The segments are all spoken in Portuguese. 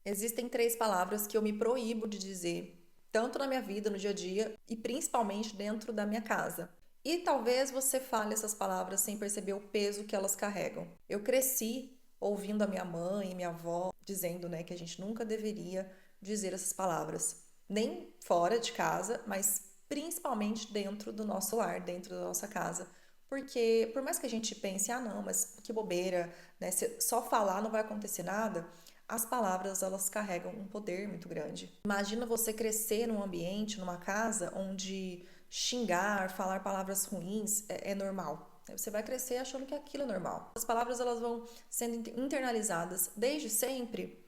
Existem três palavras que eu me proíbo de dizer, tanto na minha vida, no dia a dia, e principalmente dentro da minha casa. E talvez você fale essas palavras sem perceber o peso que elas carregam. Eu cresci ouvindo a minha mãe e minha avó dizendo, né, que a gente nunca deveria dizer essas palavras, nem fora de casa, mas principalmente dentro do nosso lar, dentro da nossa casa. Porque por mais que a gente pense, ah, não, mas que bobeira, né? Se só falar não vai acontecer nada, as palavras elas carregam um poder muito grande. Imagina você crescer num ambiente, numa casa onde xingar, falar palavras ruins é normal. Você vai crescer achando que aquilo é normal. As palavras elas vão sendo internalizadas desde sempre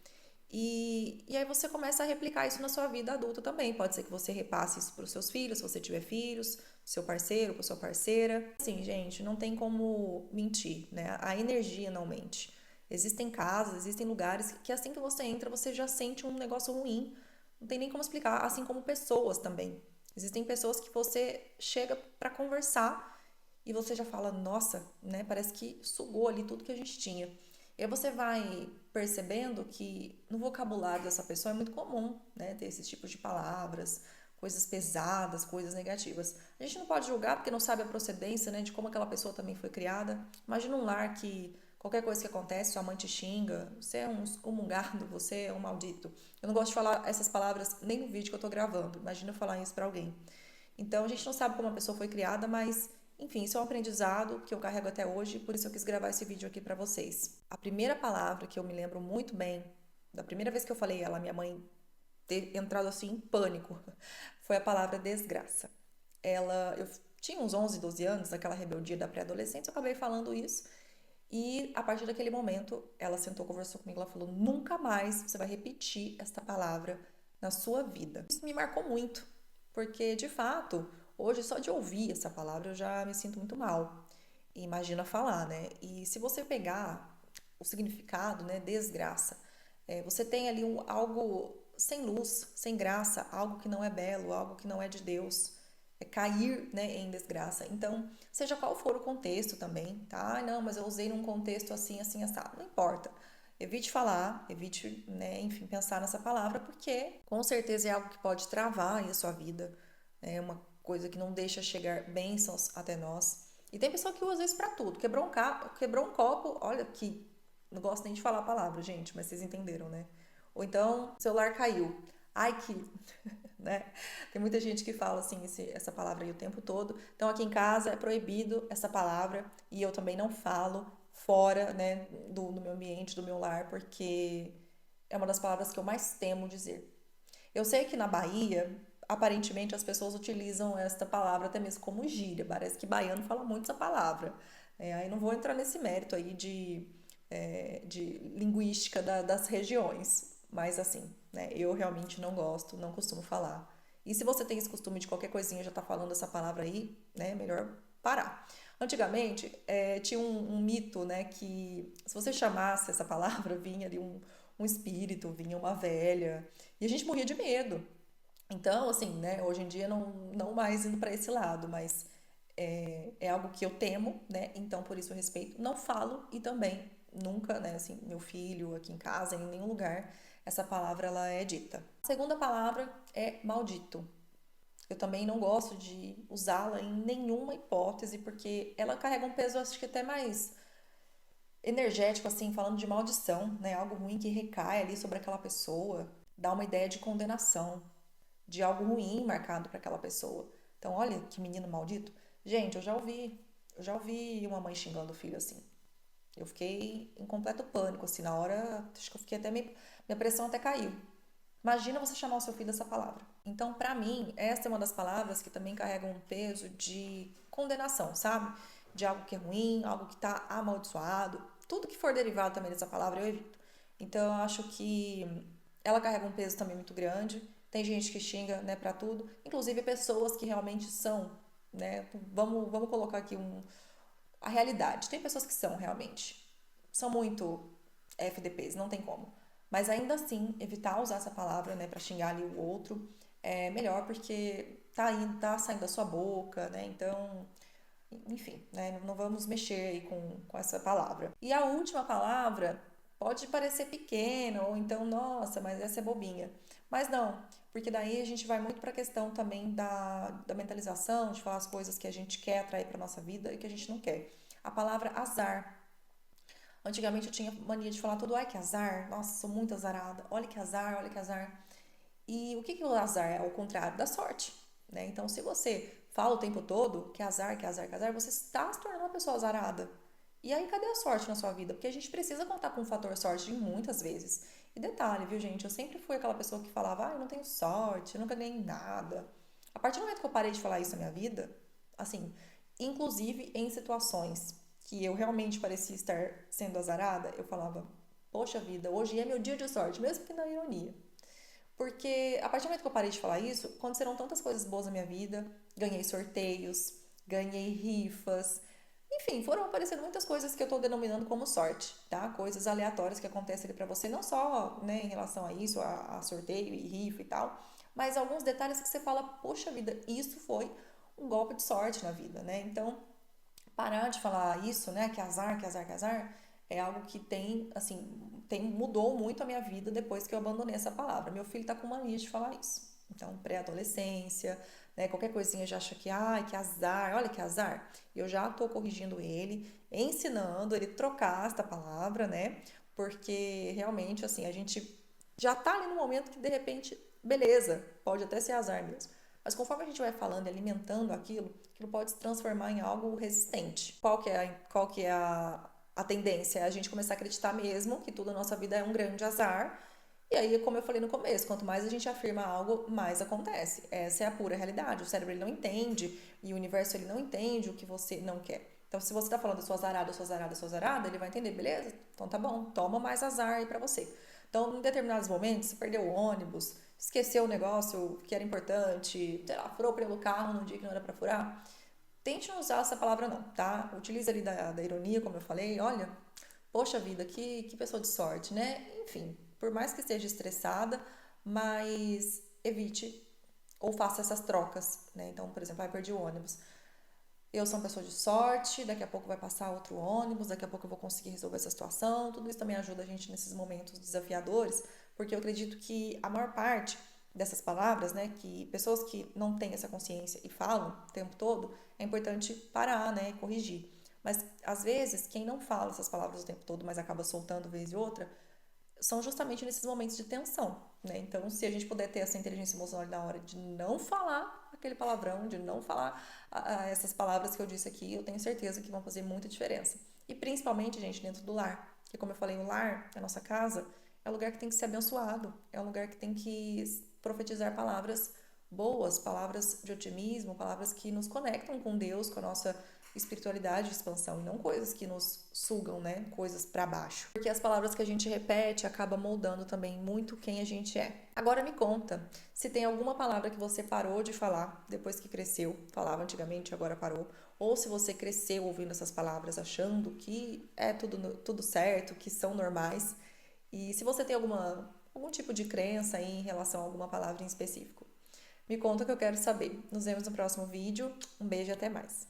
e aí você começa a replicar isso na sua vida adulta também. Pode ser que você repasse isso para os seus filhos, se você tiver filhos, seu parceiro, para sua parceira. Assim, gente, não tem como mentir, né? A energia não mente. Existem casas, existem lugares que assim que você entra, você já sente um negócio ruim. Não tem nem como explicar, assim como pessoas também. Existem pessoas que você chega para conversar e você já fala, nossa, né? Parece que sugou ali tudo que a gente tinha. E aí você vai percebendo que no vocabulário dessa pessoa é muito comum, né, ter esses tipos de palavras, coisas pesadas, coisas negativas. A gente não pode julgar porque não sabe a procedência, né, de como aquela pessoa também foi criada. Imagina um lar que qualquer coisa que acontece, sua mãe te xinga, você é um excomungado, você é um maldito. Eu não gosto de falar essas palavras nem no vídeo que eu tô gravando. Imagina eu falar isso pra alguém. Então a gente não sabe como a pessoa foi criada, mas enfim, isso é um aprendizado que eu carrego até hoje, por isso eu quis gravar esse vídeo aqui pra vocês. A primeira palavra que eu me lembro muito bem, da primeira vez que eu falei ela, minha mãe ter entrado assim em pânico, foi a palavra desgraça. Eu tinha uns 11, 12 anos, naquela rebeldia da pré-adolescência, eu acabei falando isso. E a partir daquele momento, ela sentou, conversou comigo, ela falou: nunca mais você vai repetir esta palavra na sua vida. Isso me marcou muito, porque de fato, hoje só de ouvir essa palavra eu já me sinto muito mal. E imagina falar, né? E se você pegar o significado, né, desgraça, você tem ali algo sem luz, sem graça, algo que não é belo, algo que não é de Deus, é cair, né, em desgraça. Então, seja qual for o contexto também, tá? Não, mas eu usei num contexto assim, assim, assado. Não importa. Evite falar, evite, né, enfim, pensar nessa palavra, porque com certeza é algo que pode travar aí a sua vida. É uma coisa que não deixa chegar bênçãos até nós. E tem pessoa que usa isso pra tudo. Quebrou um copo, olha que não gosto nem de falar a palavra, gente, mas vocês entenderam, né? Ou então, o celular caiu. Ai, que né? Tem muita gente que fala assim essa palavra aí o tempo todo. Então aqui em casa é proibido essa palavra e eu também não falo fora, né, do meu ambiente, do meu lar, porque é uma das palavras que eu mais temo dizer. Eu sei que na Bahia, aparentemente as pessoas utilizam esta palavra até mesmo como gíria. Parece que baiano fala muito essa palavra. Aí não vou entrar nesse mérito aí de linguística das regiões. Mas assim, né, eu realmente não gosto, não costumo falar. E se você tem esse costume de qualquer coisinha já tá falando essa palavra aí, né, melhor parar. Antigamente, tinha um mito, né, que se você chamasse essa palavra, vinha ali um espírito, vinha uma velha, e a gente morria de medo. Então, assim, né, hoje em dia não mais indo para esse lado, mas é algo que eu temo, né? Então, por isso eu respeito. Não falo e também nunca, né, assim, meu filho aqui em casa, em nenhum lugar, essa palavra ela é dita. A segunda palavra é maldito. Eu também não gosto de usá-la em nenhuma hipótese, porque ela carrega um peso, acho que até mais energético, assim, falando de maldição, né? Algo ruim que recai ali sobre aquela pessoa, dá uma ideia de condenação, de algo ruim marcado para aquela pessoa. Então, olha que menino maldito. Gente, eu já ouvi uma mãe xingando o filho assim. Eu fiquei em completo pânico, assim, na hora, acho que eu fiquei até minha pressão até caiu. Imagina você chamar o seu filho dessa palavra. Então, pra mim, essa é uma das palavras que também carregam um peso de condenação, sabe? De algo que é ruim, algo que tá amaldiçoado. Tudo que for derivado também dessa palavra eu evito. Então, eu acho que ela carrega um peso também muito grande. Tem gente que xinga, né, pra tudo. Inclusive pessoas que realmente são, né? Vamos colocar aqui a realidade. Tem pessoas que são realmente. São muito FDPs, não tem como. Mas ainda assim, evitar usar essa palavra, né, para xingar ali o outro é melhor porque tá saindo da sua boca, né? Então, enfim, né, não vamos mexer aí com essa palavra. E a última palavra pode parecer pequena, ou então, nossa, mas essa é bobinha. Mas não, porque daí a gente vai muito para a questão também da mentalização, de falar as coisas que a gente quer atrair para nossa vida e que a gente não quer. A palavra azar. Antigamente eu tinha mania de falar tudo, ai que azar, nossa, sou muito azarada, olha que azar, olha que azar. E o que que o azar é? Ao contrário da sorte, né? Então, se você fala o tempo todo que azar, que azar, que azar, você está se tornando uma pessoa azarada. E aí, cadê a sorte na sua vida? Porque a gente precisa contar com o fator sorte de muitas vezes. E detalhe, viu, gente? Eu sempre fui aquela pessoa que falava, ah, eu não tenho sorte, eu nunca ganhei nada. A partir do momento que eu parei de falar isso na minha vida, assim, inclusive em situações que eu realmente parecia estar sendo azarada, eu falava, poxa vida, hoje é meu dia de sorte, mesmo que na ironia. Porque a partir do momento que eu parei de falar isso, aconteceram tantas coisas boas na minha vida. Ganhei sorteios, ganhei rifas. Enfim, foram aparecendo muitas coisas que eu estou denominando como sorte, tá? Coisas aleatórias que acontecem ali pra você, não só, né, em relação a isso, a sorteio e rifa e tal, mas alguns detalhes que você fala, poxa vida, isso foi um golpe de sorte na vida, né? Então, parar de falar isso, né, que azar, que azar, que azar, é algo que tem, assim, mudou muito a minha vida depois que eu abandonei essa palavra. Meu filho tá com mania de falar isso. Então, pré-adolescência, né, qualquer coisinha já acha que, ai, que azar, olha que azar. Eu já tô corrigindo ele, ensinando ele a trocar esta palavra, né, porque realmente, assim, a gente já tá ali no momento que, de repente, beleza, pode até ser azar mesmo. Mas conforme a gente vai falando e alimentando aquilo pode se transformar em algo resistente. Qual que é a tendência? É a gente começar a acreditar mesmo que tudo na nossa vida é um grande azar. E aí, como eu falei no começo, quanto mais a gente afirma algo, mais acontece. Essa é a pura realidade. O cérebro ele não entende e o universo ele não entende o que você não quer. Então, se você está falando eu sou azarada, eu sou azarada, eu sou azarada, ele vai entender, beleza? Então tá bom, toma mais azar aí pra você. Então, em determinados momentos, você perdeu o ônibus, esqueceu o negócio que era importante, sei lá, furou o pneu do carro num dia que não era pra furar. Tente não usar essa palavra não, tá? Utilize ali da ironia, como eu falei. Olha, poxa vida, que pessoa de sorte, né? Enfim, por mais que esteja estressada, mas evite ou faça essas trocas, né? Então, por exemplo, perdi o ônibus. Eu sou uma pessoa de sorte, daqui a pouco vai passar outro ônibus, daqui a pouco eu vou conseguir resolver essa situação. Tudo isso também ajuda a gente nesses momentos desafiadores, porque eu acredito que a maior parte dessas palavras, né, que pessoas que não têm essa consciência e falam o tempo todo, é importante parar, né, corrigir. Mas às vezes, quem não fala essas palavras o tempo todo, mas acaba soltando vez e outra, são justamente nesses momentos de tensão, né? Então, se a gente puder ter essa inteligência emocional na hora de não falar aquele palavrão, de não falar essas palavras que eu disse aqui, eu tenho certeza que vão fazer muita diferença. E principalmente, gente, dentro do lar. Porque, como eu falei, o lar, a nossa casa, é um lugar que tem que ser abençoado, é um lugar que tem que profetizar palavras boas, palavras de otimismo, palavras que nos conectam com Deus, com a nossa espiritualidade e expansão, e não coisas que nos sugam, né? Coisas para baixo. Porque as palavras que a gente repete acaba moldando também muito quem a gente é. Agora me conta, se tem alguma palavra que você parou de falar depois que cresceu, falava antigamente, agora parou, ou se você cresceu ouvindo essas palavras achando que é tudo certo, que são normais, e se você tem algum tipo de crença aí em relação a alguma palavra em específico. Me conta que eu quero saber. Nos vemos no próximo vídeo. Um beijo e até mais.